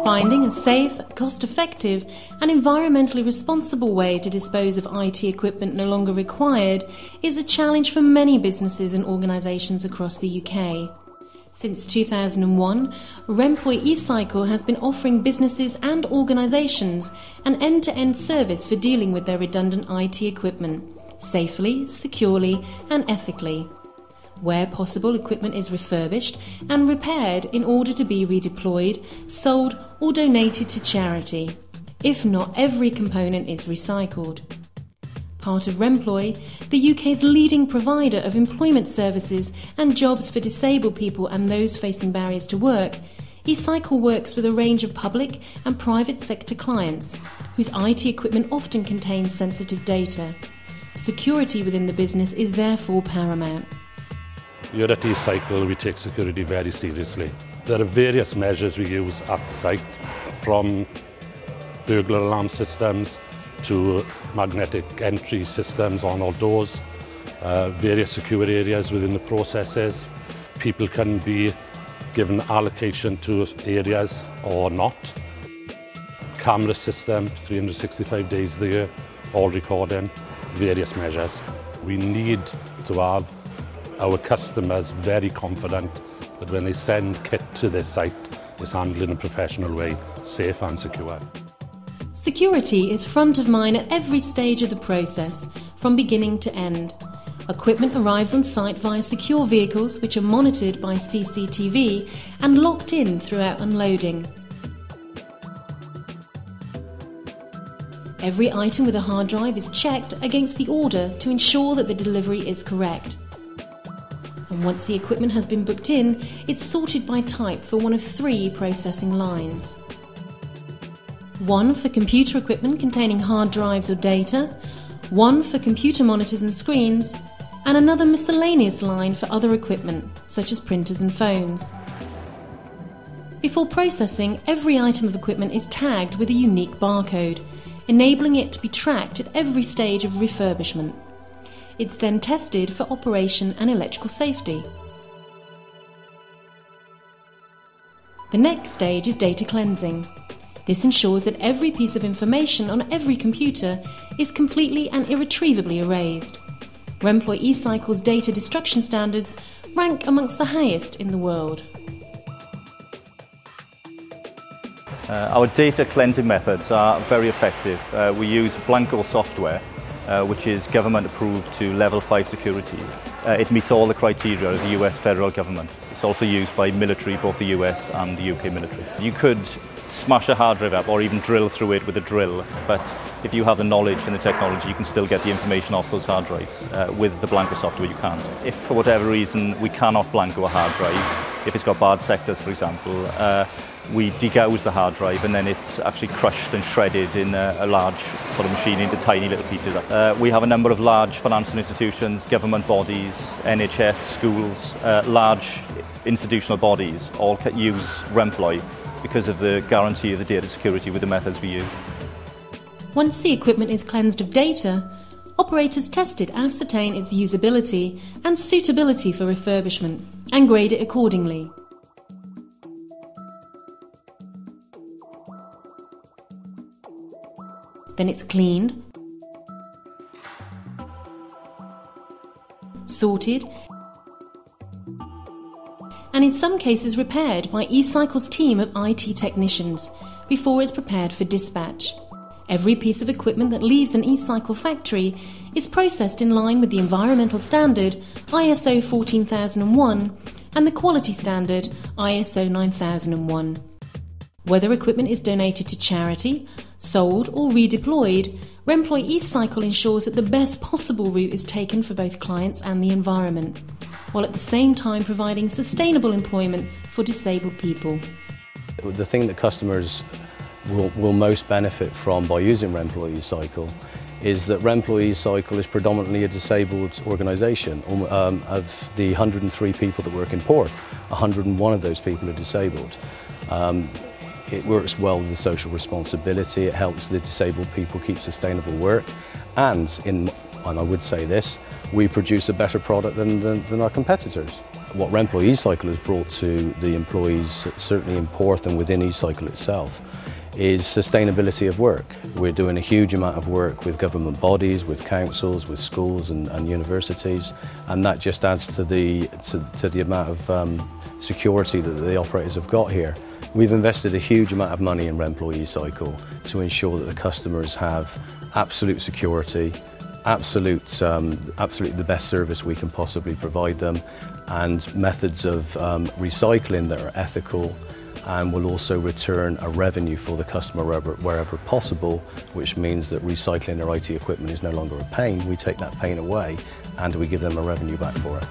Finding a safe, cost-effective and environmentally responsible way to dispose of IT equipment no longer required is a challenge for many businesses and organisations across the UK. Since 2001, Remploy eCycle has been offering businesses and organisations an end-to-end service for dealing with their redundant IT equipment, safely, securely and ethically. Where possible, equipment is refurbished and repaired in order to be redeployed, sold or donated to charity. If not, every component is recycled. Part of Remploy, the UK's leading provider of employment services and jobs for disabled people and those facing barriers to work, eCycle works with a range of public and private sector clients whose IT equipment often contains sensitive data. Security within the business is therefore paramount. Here at eCycle, we take security very seriously. There are various measures we use at the site, from burglar alarm systems to magnetic entry systems on our doors, various secure areas within the processes. People can be given allocation to areas or not. Camera system, 365 days a year, all recording, various measures. We need to have our customers very confident that when they send kit to their site, it's handled in a professional way, safe and secure. Security is front of mind at every stage of the process, from beginning to end. Equipment arrives on site via secure vehicles which are monitored by CCTV and locked in throughout unloading. Every item with a hard drive is checked against the order to ensure that the delivery is correct. And once the equipment has been booked in, it's sorted by type for one of 3 processing lines. One for computer equipment containing hard drives or data, one for computer monitors and screens, and another miscellaneous line for other equipment, such as printers and phones. Before processing, every item of equipment is tagged with a unique barcode, enabling it to be tracked at every stage of refurbishment. It's then tested for operation and electrical safety. The next stage is data cleansing. This ensures that every piece of information on every computer is completely and irretrievably erased. Remploy eCycle's data destruction standards rank amongst the highest in the world. Our data cleansing methods are very effective. We use Blanco software, which is government approved to level 5 security. It meets all the criteria of the US federal government. It's also used by military, both the US and the UK military. You could smash a hard drive up or even drill through it with a drill, but if you have the knowledge and the technology, you can still get the information off those hard drives. With the Blanco software, you can't. If for whatever reason we cannot Blanco a hard drive, if it's got bad sectors, for example, we degauss the hard drive and then it's actually crushed and shredded in a large sort of machine into tiny little pieces. We have a number of large financial institutions, government bodies, NHS, schools, large institutional bodies all use Remploy because of the guarantee of the data security with the methods we use. Once the equipment is cleansed of data, operators test it, ascertain its usability and suitability for refurbishment, and grade it accordingly. Then it's cleaned, sorted, and in some cases repaired by eCycle's team of IT technicians before it's prepared for dispatch. Every piece of equipment that leaves an eCycle factory is processed in line with the environmental standard ISO 14001 and the quality standard ISO 9001. Whether equipment is donated to charity, sold or redeployed, Remploy eCycle ensures that the best possible route is taken for both clients and the environment, while at the same time providing sustainable employment for disabled people. The thing that customers will most benefit from by using Remploy eCycle is that Remploy eCycle is predominantly a disabled organisation. Of the 103 people that work in Porth, 101 of those people are disabled. It works well with the social responsibility, it helps the disabled people keep sustainable work, and I would say this, we produce a better product than our competitors. what Employee Cycle has brought to the employees, certainly in Porth and within eCycle itself, is sustainability of work. We're doing a huge amount of work with government bodies, with councils, with schools and universities, and that just adds to the amount of security that the operators have got here. We've invested a huge amount of money in Employee Cycle to ensure that the customers have absolute security, absolutely the best service we can possibly provide them, and methods of recycling that are ethical and will also return a revenue for the customer wherever possible, which means that recycling their IT equipment is no longer a pain. We take that pain away and we give them a revenue back for it.